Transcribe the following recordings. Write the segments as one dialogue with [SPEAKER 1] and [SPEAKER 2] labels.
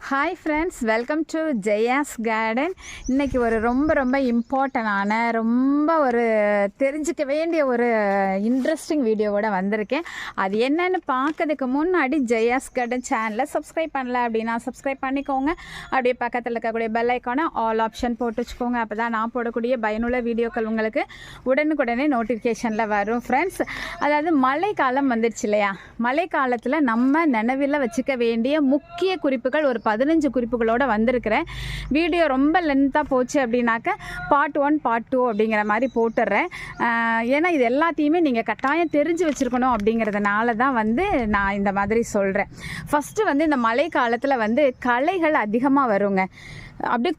[SPEAKER 1] Hi friends, welcome to Jaya's garden. இன்றைக்கி ஒரு ரொம்ப இம்பார்ட்டண்டான ஒரு தெரிஞ்சிக்க வேண்டிய ஒரு இன்ட்ரெஸ்டிங் வீடியோவோட வந்திருக்கேன். அது என்னென்னு பார்க்கறதுக்கு முன்னாடி ஜெயாஸ் கார்டன் சேனலை சப்ஸ்கிரைப் பண்ணல அப்படின்னா சப்ஸ்கிரைப் பண்ணிக்கோங்க. அப்படியே பக்கத்தில் இருக்கக்கூடிய பெல் ஐக்கானை ஆல் ஆப்ஷன் போட்டு வச்சுக்கோங்க. அப்போ தான் நான் போடக்கூடிய பயனுள்ள வீடியோக்கள் உங்களுக்கு உடனுக்குடனே நோட்டிஃபிகேஷனில் வரும். ஃப்ரெண்ட்ஸ், அதாவது மழை காலம் வந்துடுச்சு இல்லையா? மழை காலத்தில் நம்ம நினைவில் வச்சுக்க வேண்டிய முக்கிய குறிப்புகள் ஒரு 15 குறிப்புகளோடு வந்திருக்கிறேன். வீடியோ ரொம்ப லென்த்தாக போச்சு அப்படின்னாக்க பார்ட் 1 பார்ட் 2 அப்படிங்கிற மாதிரி போட்டுடுறேன். ஏன்னா இது எல்லாத்தையுமே நீங்கள் கட்டாயம் தெரிஞ்சு வச்சுருக்கணும் அப்படிங்கிறதுனால தான் நான் இந்த மாதிரி சொல்கிறேன். ஃபஸ்ட்டு இந்த மழை காலத்தில் களைகள் அதிகமாக வருங்க. அப்படியே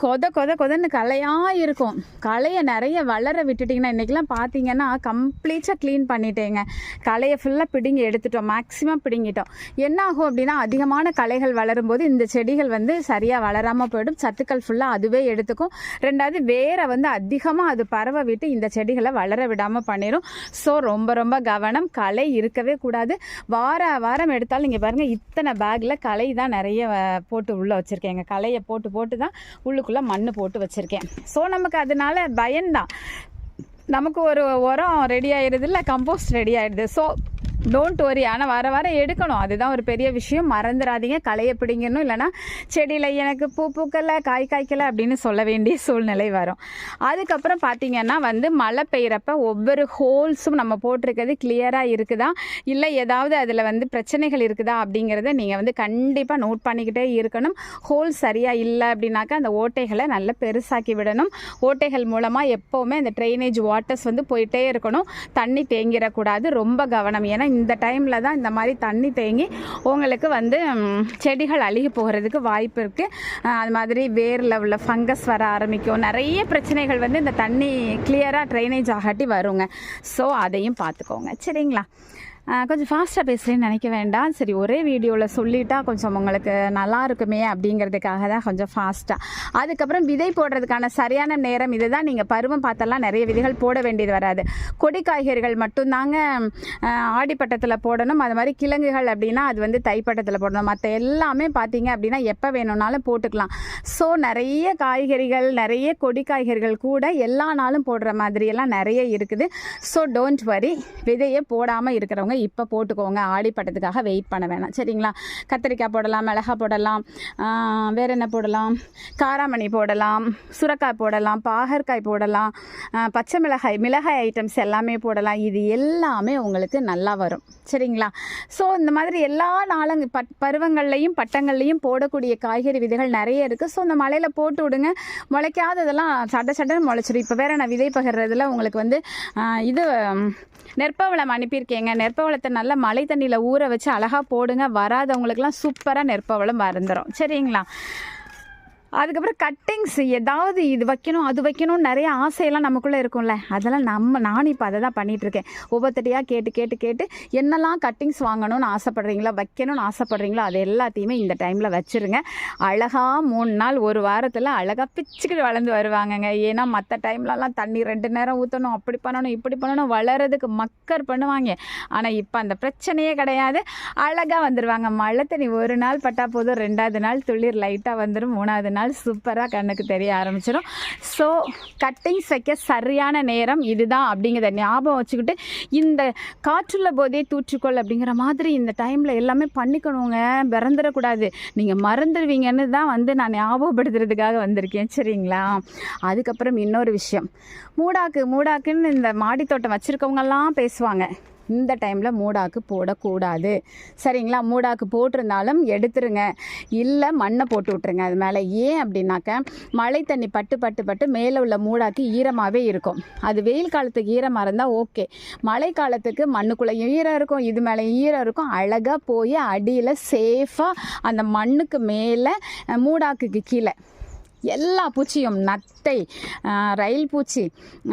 [SPEAKER 1] கொதன்னு களையாக இருக்கும். களையை நிறைய வளர விட்டுட்டிங்கன்னா, இன்றைக்கெலாம் பார்த்தீங்கன்னா கம்ப்ளீட்டாக க்ளீன் பண்ணிட்டேங்க. களையை ஃபுல்லாக பிடுங்கி எடுத்துட்டோம், மேக்ஸிமம் பிடுங்கிட்டோம். என்ன ஆகும் அப்படின்னா, அதிகமான களைகள் வளரும்போது இந்த செடிகள் சரியாக வளராமல் போயிடும். சத்துக்கள் ஃபுல்லாக அதுவே எடுத்துக்கும். ரெண்டாவது வேரை அதிகமாக அது பரவ விட்டு இந்த செடிகளை வளர விடாமல் பண்ணிடும். ஸோ ரொம்ப கவனம். களை இருக்கவே கூடாது. வாரம் எடுத்தாலும் இங்கே பாருங்கள், இத்தனை பேக்கில் களை தான் நிறைய போட்டு உள்ளே வச்சுருக்கேங்க. களையை போட்டு தான் உள்ளுக்குள்ளே மண் போட்டு வச்சுருக்கேன். ஸோ நமக்கு அதனால பயன்தான். நமக்கு ஒரு உரம் ரெடி ஆயிடுது, இல்லை கம்போஸ்ட் ரெடி ஆகிடுது. So don't worry. ஆனால் வாரம் எடுக்கணும். அதுதான் ஒரு பெரிய விஷயம். மறந்துடாதீங்க, களையை பிடிங்கணும். இல்லைனா செடியில் எனக்கு பூ பூக்கலை, காய்க்கலை அப்படின்னு சொல்ல வேண்டிய சூழ்நிலை வரும். அதுக்கப்புறம் பார்த்திங்கன்னா மழை பெய்கிறப்ப ஒவ்வொரு ஹோல்ஸும் நம்ம போட்டிருக்கிறது கிளியராக இருக்குதா, இல்லை ஏதாவது அதில் பிரச்சனைகள் இருக்குதா அப்படிங்கிறத நீங்கள் கண்டிப்பாக நோட் பண்ணிக்கிட்டே இருக்கணும். ஹோல் சரியாக இல்லை அப்படின்னாக்கா அந்த ஓட்டைகளை நல்லா பெருசாக்கி விடணும். ஓட்டைகள் மூலமாக எப்போவுமே அந்த ட்ரைனேஜ் வாட்டர்ஸ் போயிட்டே இருக்கணும். தண்ணி தேங்கிடக்கூடாது. ரொம்ப கவனம். ஏன்னா இந்த டைமில் தான் இந்த மாதிரி தண்ணி தேங்கி உங்களுக்கு செடிகள் அழுகி போகிறதுக்கு வாய்ப்பு இருக்குது. அது மாதிரி வேரில் உள்ள ஃபங்கஸ் வர ஆரம்பிக்கும். நிறைய பிரச்சனைகள் இந்த தண்ணி கிளியராக ட்ரைனேஜ் ஆகாட்டி வருங்க. ஸோ அதையும் பார்த்துக்கோங்க, சரிங்களா? கொஞ்சம் ஃபாஸ்ட்டாக பேசுகிறேன்னு நினைக்க வேண்டாம். சரி, ஒரே வீடியோவில் சொல்லிட்டா கொஞ்சம் உங்களுக்கு நல்லா இருக்குமே அப்படிங்கிறதுக்காக தான் கொஞ்சம் ஃபாஸ்ட்டாக. அதுக்கப்புறம் விதை போடுறதுக்கான சரியான நேரம் இது தான். நீங்கள் பருவம் பார்த்தெல்லாம் நிறைய விதைகள் போட வேண்டியது வராது. கொடி காய்கறிகள் மட்டும்தாங்க ஆடிப்பட்டத்தில் போடணும். அது மாதிரி கிழங்குகள் அப்படின்னா அது தைப்பட்டத்தில் போடணும். மற்ற எல்லாமே பார்த்தீங்க அப்படின்னா எப்போ வேணும்னாலும் போட்டுக்கலாம். ஸோ நிறைய காய்கறிகள், நிறைய கொடி காய்கறிகள் கூட எல்லா நாளும் போடுற மாதிரியெல்லாம் நிறைய இருக்குது. So don't worry. விதையை போடாமல் இருக்கிறவங்க இப்போ போட்டுக்கோங்க. ஆடிப்பட்டத்துக்காக வெயிட் பண்ண வேணாம், சரிங்களா? கத்திரிக்காய் போடலாம், மிளகாய் போடலாம், வேறு என்ன போடலாம், காராமணி போடலாம், சுரைக்காய் போடலாம், பாகற்காய் போடலாம், பச்சை மிளகாய் ஐட்டம்ஸ் எல்லாமே போடலாம். இது எல்லாமே உங்களுக்கு நல்லா வரும், சரிங்களா? ஸோ இந்த மாதிரி எல்லா நாளும் பருவங்கள்லையும் பட்டங்கள்லையும் போடக்கூடிய காய்கறி விதைகள் நிறைய இருக்குது. ஸோ இந்த மலையில் போட்டு விடுங்க. முளைக்காததெல்லாம் சட்டன்னு முளைச்சிடும். இப்போ வேறு நான் விதை பகிர்றதுல உங்களுக்கு இது நெற்பவளம் அனுப்பியிருக்கேங்க. நெற்பவளத்தை நல்லா மழை தண்ணியில் ஊற வச்சு அழகாக போடுங்க. வராதவங்களுக்கெல்லாம் சூப்பராக நெற்பவளம் வந்துடும், சரிங்களா? அதுக்கப்புறம் கட்டிங்ஸ், ஏதாவது இது வைக்கணும் அது வைக்கணும் நிறைய ஆசையெல்லாம் நமக்குள்ளே இருக்கும்ல. அதெல்லாம் நானும் இப்போ அதை தான் பண்ணிகிட்ருக்கேன். ஒவ்வொருத்தரையாக கேட்டு என்னெல்லாம் கட்டிங்ஸ் வாங்கணும்னு ஆசைப்பட்றீங்களோ, வைக்கணும்னு ஆசைப்பட்றீங்களோ அது எல்லாத்தையுமே இந்த டைமில் வச்சுருங்க. அழகாக 3 நாள் 1 வாரத்தில் அழகாக பிச்சுக்கிட்டு வளர்ந்து வருவாங்கங்க. ஏன்னா மற்ற டைம்லலாம் தண்ணி 2 நேரம் ஊற்றணும், அப்படி பண்ணணும் இப்படி பண்ணணும், வளர்கிறதுக்கு மக்கர் பண்ணுவாங்க. ஆனால் இப்போ அந்த பிரச்சனையே கிடையாது. அழகாக வந்துடுவாங்க. மழை தண்ணி 1 நாள் பட்டா போதும், 2வது நாள் துளிர் லைட்டாக வந்துடும், 3வது நாள் சூப்பராக கண்ணுக்கு தெரிய ஆரம்பிச்சிடும். ஸோ கட்டிங்ஸ் வைக்க சரியான நேரம் இதுதான் அப்படிங்கிறத ஞாபகம் வச்சுக்கிட்டு, இந்த காற்றுள்ள போதே தூற்றிக்கொள் அப்படிங்கிற மாதிரி இந்த டைமில் எல்லாமே பண்ணிக்கணுங்க. மறந்துடக்கூடாது. நீங்கள் மறந்துடுவீங்கன்னு தான் நான் ஞாபகப்படுத்துறதுக்காக வந்திருக்கேன், சரிங்களா? அதுக்கப்புறம் இன்னொரு விஷயம், மூடாக்குன்னு இந்த மாடித்தோட்டம் வச்சுருக்கவங்கெல்லாம் பேசுவாங்க. இந்த டைமில் மூடாக்கு போடக்கூடாது, சரிங்களா? மூடாக்கு போட்டிருந்தாலும் எடுத்துருங்க, இல்லை மண்ணை போட்டு விட்ருங்க அது மேலே. ஏன் அப்படின்னாக்க மழை தண்ணி பட்டு மேலே உள்ள மூடாக்கு ஈரமாகவே இருக்கும். அது வெயில் காலத்துக்கு ஈரமாக இருந்தால் ஓகே. மழை காலத்துக்கு மண்ணுக்குள்ளே ஈரம் இருக்கும், இது மேலே ஈரம் இருக்கும். அழகாக போய் அடியில் சேஃபாக அந்த மண்ணுக்கு மேலே மூடாக்குக்கு கீழே எல்லா பூச்சியும், நத்தை, ரயில் பூச்சி,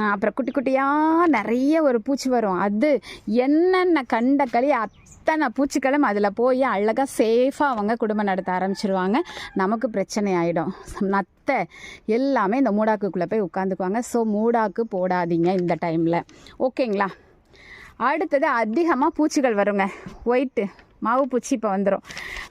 [SPEAKER 1] அப்புறம் குட்டியாக நிறைய ஒரு பூச்சி வரும். அது என்னென்ன கண்டக்களி அத்தனை பூச்சிகளும் அதில் போய் அழகாக சேஃபாக அவங்க குடும்பம் நடத்த ஆரம்பிச்சிருவாங்க. நமக்கு பிரச்சனை ஆகிடும். நத்தை எல்லாமே இந்த மூடாக்குக்குள்ளே போய் உட்காந்துக்குவாங்க. ஸோ மூடாக்கு போடாதீங்க இந்த டைமில், ஓகேங்களா? அடுத்தது அதிகமாக பூச்சிகள் வருங்க. ஒயிட்டு மாவு பூச்சி இப்போ வந்துடும்.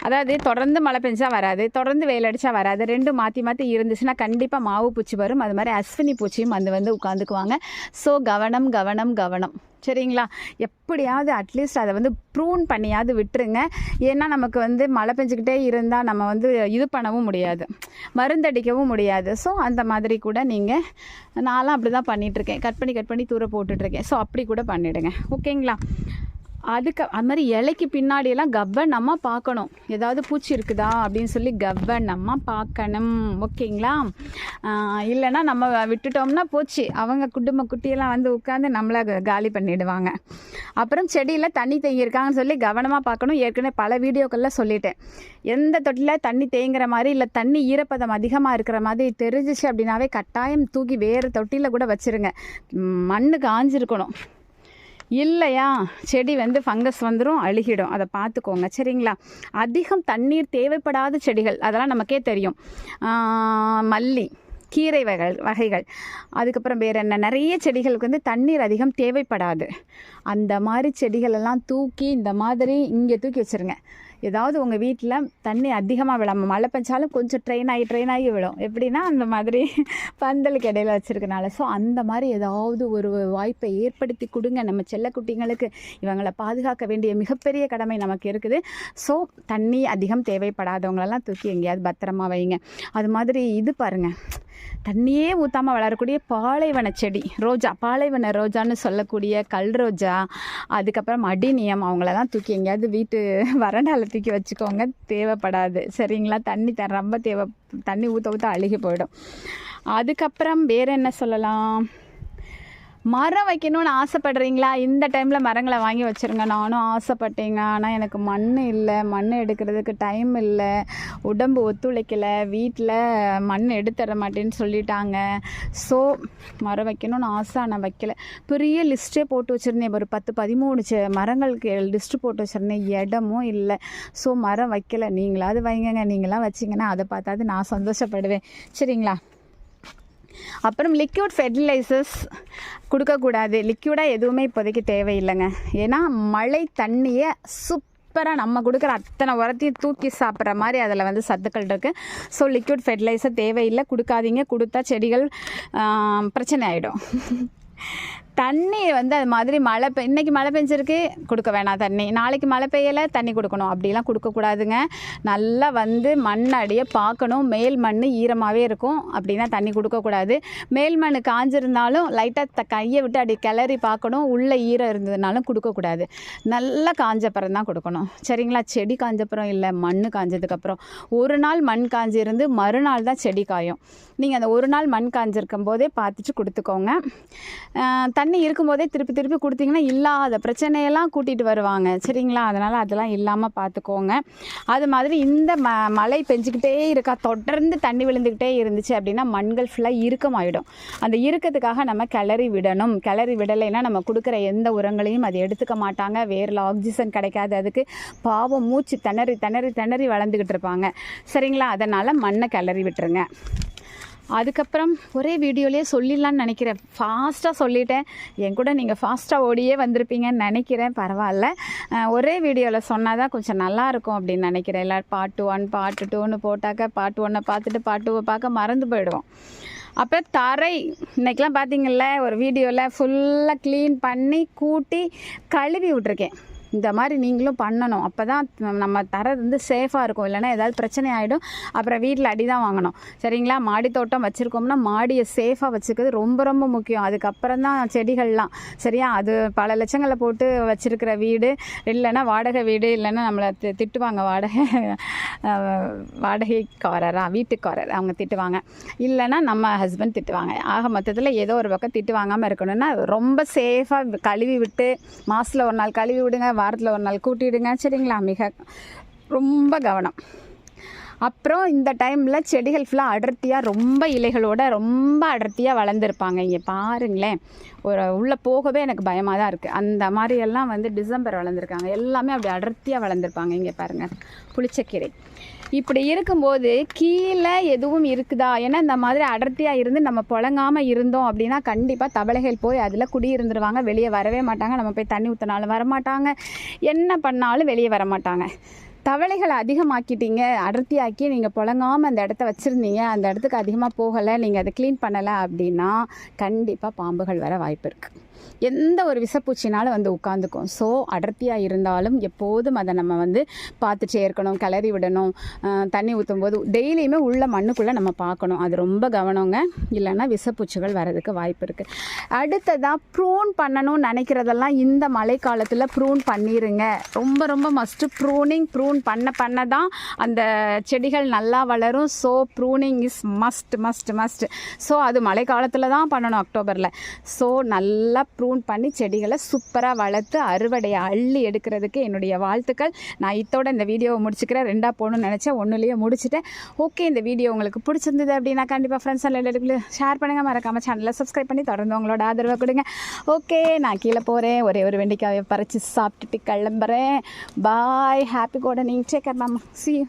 [SPEAKER 1] அதாவது தொடர்ந்து மழை பெஞ்சா வராது, தொடர்ந்து வெயில் அடித்தா வராது, ரெண்டும் மாற்றி மாற்றி இருந்துச்சுன்னா கண்டிப்பாக மாவு பூச்சி வரும். அது மாதிரி அஸ்வினி பூச்சியும் வந்து உட்காந்துக்குவாங்க. ஸோ கவனம் கவனம் கவனம், சரிங்களா? எப்படியாவது அட்லீஸ்ட் அதை வந்து ப்ரூன் பண்ணியாவது விட்டுருங்க. ஏன்னா நமக்கு வந்து மழை பெஞ்சிக்கிட்டே இருந்தால் நம்ம வந்து இது பண்ணவும் முடியாது, மருந்தடிக்கவும் முடியாது. ஸோ அந்த மாதிரி கூட நீங்கள், நான்லாம் அப்படி தான் பண்ணிகிட்ருக்கேன், கட் பண்ணி தூர போட்டுட்ருக்கேன். ஸோ அப்படி கூட பண்ணிவிடுங்க, ஓகேங்களா? அதுக்கு அது மாதிரி இலைக்கு பின்னாடியெல்லாம் கவனமாக பார்க்கணும், ஏதாவது பூச்சி இருக்குதா அப்படின்னு சொல்லி கவனமாக பார்க்கணும், ஓகேங்களா? இல்லைன்னா நம்ம விட்டுட்டோம்னா போச்சு, அவங்க குட்டியெல்லாம் வந்து உட்காந்து நம்மளை காலி பண்ணிவிடுவாங்க. அப்புறம் செடியில் தண்ணி தேங்கியிருக்காங்கன்னு சொல்லி கவனமாக பார்க்கணும். ஏற்கனவே பல வீடியோக்களில் சொல்லிட்டேன், எந்த தொட்டியில் தண்ணி தேங்குற மாதிரி இல்லை தண்ணி ஈரப்பதம் அதிகமாக இருக்கிற மாதிரி தெரிஞ்சிச்சு அப்படின்னாவே கட்டாயம் தூக்கி வேறு தொட்டியில் கூட வச்சுருங்க. மண் காஞ்சிருக்கணும், இல்லையா செடி வந்து ஃபங்கஸ் வந்துடும், அழுகிடும். அதை பார்த்துக்கோங்க, சரிங்களா? அதிகம் தண்ணீர் தேவைப்படாத செடிகள் அதெல்லாம் நமக்கே தெரியும். மல்லி, கீரை வகைகள், அதுக்கப்புறம் வேறு என்ன, நிறைய செடிகளுக்கு வந்து தண்ணீர் அதிகம் தேவைப்படாது. அந்த மாதிரி செடிகளெல்லாம் தூக்கி இந்த மாதிரி இங்கே தூக்கி வச்சுருங்க. ஏதாவது உங்கள் வீட்டில் தண்ணி அதிகமாக விழாமல் மழை பெஞ்சாலும் கொஞ்சம் ட்ரெயின் ஆகி விடும். எப்படின்னா அந்த மாதிரி பந்தலுக்கு இடையில வச்சுருக்கனால. ஸோ அந்த மாதிரி ஏதாவது ஒரு வாய்ப்பை ஏற்படுத்தி கொடுங்க நம்ம செல்லக்குட்டிங்களுக்கு. இவங்களை பாதுகாக்க வேண்டிய மிகப்பெரிய கடமை நமக்கு இருக்குது. ஸோ தண்ணி அதிகம் தேவைப்படாதவங்களெல்லாம் தூக்கி எங்கேயாவது பத்திரமா வைங்க. அது மாதிரி இது பாருங்கள், தண்ணியே ஊற்றாமல் வளரக்கூடிய பாலைவன செடி, ரோஜா, பாலைவன ரோஜான்னு சொல்லக்கூடிய கல் ரோஜா, அதுக்கப்புறம் அடினியம், அவங்களெல்லாம் தூக்கி எங்கேயாவது வீட்டு வறண்டால தூக்கி வச்சுக்கோங்க, தேவைப்படாது, சரிங்களா? ரொம்ப தண்ணி ஊற்ற அழுகி போயிடும். அதுக்கப்புறம் வேறு என்ன சொல்லலாம்? மரம் வைக்கணும்னு ஆசைப்படுறீங்களா? இந்த டைமில் மரங்களை வாங்கி வச்சுருங்க. நானும் ஆசைப்பட்டேங்க, ஆனால் எனக்கு மண் எடுக்கிறதுக்கு டைம் இல்லை, உடம்பு ஒத்துழைக்கலை, வீட்டில் மண் எடுத்துற மாட்டேன்னு சொல்லிட்டாங்க. ஸோ மரம் வைக்கணும்னு ஆசை, ஆனால் வைக்கலை. பெரிய லிஸ்ட்டே போட்டு வச்சுருந்தேன், ஒரு 10-13 மரங்களுக்கு லிஸ்ட்டு போட்டு வச்சுருந்தேன், இடமும் இல்லை. ஸோ மரம் வைக்கலை. நீங்களாவது வைங்க, நீங்களாம் வச்சிங்கன்னா அதை பார்த்தாது நான் சந்தோஷப்படுவேன், சரிங்களா? அப்புறம் லிக்விட் ஃபெர்டிலைசர்ஸ் கொடுக்கக்கூடாது. லிக்விடாக எதுவுமே இப்போதைக்கு தேவையில்லைங்க. ஏன்னா மழை தண்ணியை சூப்பராக நம்ம கொடுக்குற அத்தனை உரத்தையும் தூக்கி சாப்பிட்ற மாதிரி அதில் வந்து சத்துக்கள் இருக்குது. ஸோ லிக்விட் ஃபெர்டிலைசர் தேவையில்லை, கொடுக்காதீங்க. கொடுத்தா செடிகள் பிரச்சனை ஆகிடும். தண்ணி வந்து அது மாதிரி இன்றைக்கி மழை பெஞ்சிருக்கு, கொடுக்க வேணாம் தண்ணி. நாளைக்கு மழை பெய்யலை, தண்ணி கொடுக்கணும், அப்படிலாம் கொடுக்கக்கூடாதுங்க. நல்லா வந்து மண் அடியை பார்க்கணும். மேல் மண் ஈரமாகவே இருக்கும், அப்படின்னா தண்ணி கொடுக்கக்கூடாது. மேல் மண் காஞ்சிருந்தாலும் லைட்டாக கையை விட்டு அப்படி கிளறி பார்க்கணும். உள்ளே ஈரம் இருந்ததுனாலும் கொடுக்கக்கூடாது. நல்லா காஞ்சப்புறம் தான் கொடுக்கணும், சரிங்களா? செடி காஞ்சப்புறம் இல்லை, மண் காஞ்சதுக்கப்புறம். ஒரு நாள் மண் காஞ்சிருந்து மறுநாள் தான் செடி காயும். நீங்கள் அந்த ஒரு நாள் மண் காஞ்சிருக்கும் போதே பார்த்துட்டு கொடுத்துக்கோங்க. தண்ணி இருக்கும்போதே திருப்பி கொடுத்தீங்கன்னா இல்லாத பிரச்சனையெல்லாம் கூட்டிகிட்டு வருவாங்க, சரிங்களா? அதனால் அதெல்லாம் இல்லாமல் பார்த்துக்கோங்க. அது மாதிரி இந்த மழை பெஞ்சிக்கிட்டே இருக்கா, தொடர்ந்து தண்ணி விழுந்துக்கிட்டே இருந்துச்சு அப்படின்னா மண்கள் ஃபுல்லாக இறுக்கமாயிடும். அந்த இறுக்கத்துக்காக நம்ம கிளறி விடணும். கிளறி விடலைன்னா நம்ம கொடுக்குற எந்த உரங்களையும் அது எடுத்துக்க மாட்டாங்க. வேரில் ஆக்சிஜன் கிடைக்காது, அதுக்கு பாவம் மூச்சு திணறி வளர்ந்துக்கிட்டு இருப்பாங்க, சரிங்களா? அதனால் மண்ணை கிளறி விட்டுருங்க. அதுக்கப்புறம் ஒரே வீடியோலேயே சொல்லிடலான்னு நினைக்கிறேன், ஃபாஸ்ட்டாக சொல்லிட்டேன். என் கூட நீங்கள் ஃபாஸ்ட்டாக ஓடியே வந்திருப்பீங்கன்னு நினைக்கிறேன். பரவாயில்ல, ஒரே வீடியோவில் சொன்னால் தான் கொஞ்சம் நல்லாயிருக்கும் அப்படின்னு நினைக்கிறேன். எல்லோரும் பார்ட் 1 பார்ட் 2ன்னு போட்டாக்க பார்ட் 1 பார்த்துட்டு பார்ட் 2 பார்க்க மறந்து போயிடுவோம். அப்புறம் தரை, இன்றைக்கெலாம் பார்த்தீங்கள்ல ஒரு வீடியோவில் ஃபுல்லாக க்ளீன் பண்ணி கூட்டி கழுவி விட்ருக்கேன். இந்த மாதிரி நீங்களும் பண்ணணும். அப்போ தான் நம்ம தர வந்து சேஃபாக இருக்கும். இல்லைனா ஏதாவது பிரச்சனை ஆகிடும், அப்புறம் வீட்டில் அடி தான் வாங்கணும், சரிங்களா? மாடி தோட்டம் வச்சுருக்கோம்னா மாடியை சேஃபாக வச்சுக்கிறது ரொம்ப முக்கியம். அதுக்கப்புறம் தான் செடிகள்லாம், சரியா? அது பல லட்சங்களை போட்டு வச்சுருக்கிற வீடு, இல்லைன்னா வாடகை வீடு, இல்லைன்னா நம்மளை திட்டுவாங்க, வாடகைக்காரரா, வீட்டுக்காரர், அவங்க திட்டுவாங்க, இல்லைன்னா நம்ம ஹஸ்பண்ட் திட்டுவாங்க. ஆக மொத்தத்தில் ஏதோ ஒரு பக்கம் திட்டு வாங்காமல் இருக்கணும்னா ரொம்ப சேஃபாக கழுவி விட்டு, மாதத்தில் ஒரு நாள் கழுவி விடுங்க, வாரத்தில் ஒரு நாள் கூட்டிடுங்க, சரிங்களா? ரொம்ப கவனம். அப்புறம் இந்த டைமில் செடிகள் ஃபுல்லாக அடர்த்தியாக ரொம்ப இலைகளோட ரொம்ப அடர்த்தியாக வளர்ந்துருப்பாங்க. இங்கே பாருங்களேன், உள்ளே போகவே எனக்கு பயமாக தான் இருக்குது. அந்த மாதிரியெல்லாம் வந்து டிசம்பர் வளர்ந்துருக்காங்க, எல்லாமே அப்படி அடர்த்தியாக வளர்ந்துருப்பாங்க. இங்கே பாருங்கள், புளிச்சக்கீரை இப்படி இருக்கும்போது கீழே எதுவும் இருக்குதா? ஏன்னா இந்த மாதிரி அடர்த்தியாக இருந்து நம்ம புழங்காமல் இருந்தோம் அப்படின்னா கண்டிப்பாக தவளைகள் போய் அதில் குடியிருந்துருவாங்க, வெளியே வரவே மாட்டாங்க. நம்ம போய் தண்ணி ஊற்றினாலும் வரமாட்டாங்க, என்ன பண்ணாலும் வெளியே வரமாட்டாங்க. தவளைகளை அதிகமாக்கிட்டீங்க, அடர்த்தியாக்கி நீங்கள் புழங்காமல் அந்த இடத்த வச்சுருந்தீங்க, அந்த இடத்துக்கு அதிகமாக போகலை, நீங்கள் அதை க்ளீன் பண்ணலை அப்படின்னா கண்டிப்பாக பாம்புகள் வர வாய்ப்பு இருக்குது. எந்த ஒரு விஷப்பூச்சினாலும் வந்து உட்காந்துக்கும். ஸோ அடர்த்தியாக இருந்தாலும் எப்போதும் அதை நம்ம வந்து பார்த்துட்டே இருக்கணும், கிளறி விடணும். தண்ணி ஊற்றும் போது டெய்லியுமே உள்ள மண்ணுக்குள்ளே நம்ம பார்க்கணும். அது ரொம்ப கவனங்க, இல்லைன்னா விஷப்பூச்சிகள் வரதுக்கு வாய்ப்பு இருக்குது. அடுத்ததாக ப்ரூன் பண்ணணும்னு நினைக்கிறதெல்லாம் இந்த மழை காலத்தில் ப்ரூன் பண்ணிடுங்க. ரொம்ப ரொம்ப மஸ்ட்டு ப்ரூன் பண்ண தான் அந்த செடிகள் நல்லா வளரும். So pruning is must. So அது மழை காலத்தில் தான் பண்ணணும், அக்டோபரில். ஸோ நல்லா ப்ரூன் பண்ணி செடிகளை சூப்பராக வளர்த்து அறுவடையை அள்ளி எடுக்கிறதுக்கு என்னுடைய வாழ்த்துக்கள். நான் இதோட இந்த வீடியோவை முடிச்சுக்கிறேன். 2 போகணும்னு நினச்சேன், 1 முடிச்சுட்டேன். ஓகே, இந்த வீடியோ உங்களுக்கு பிடிச்சிருந்தது அப்படின்னா கண்டிப்பாக ஃப்ரெண்ட்ஸ் எல்லாம் ஷேர் பண்ணுங்கள். மறக்காமல் சேனலை சப்ஸ்கிரைப் பண்ணி தொடர்ந்து உங்களோட ஆதரவை கொடுங்க. ஓகே, நான் கீழே போகிறேன், ஒரே ஒரு வெண்டைக்காயை பறித்து சாப்பிட்டுட்டு கிளம்புறேன். Bye, happy gardening, take care ma'am, see you.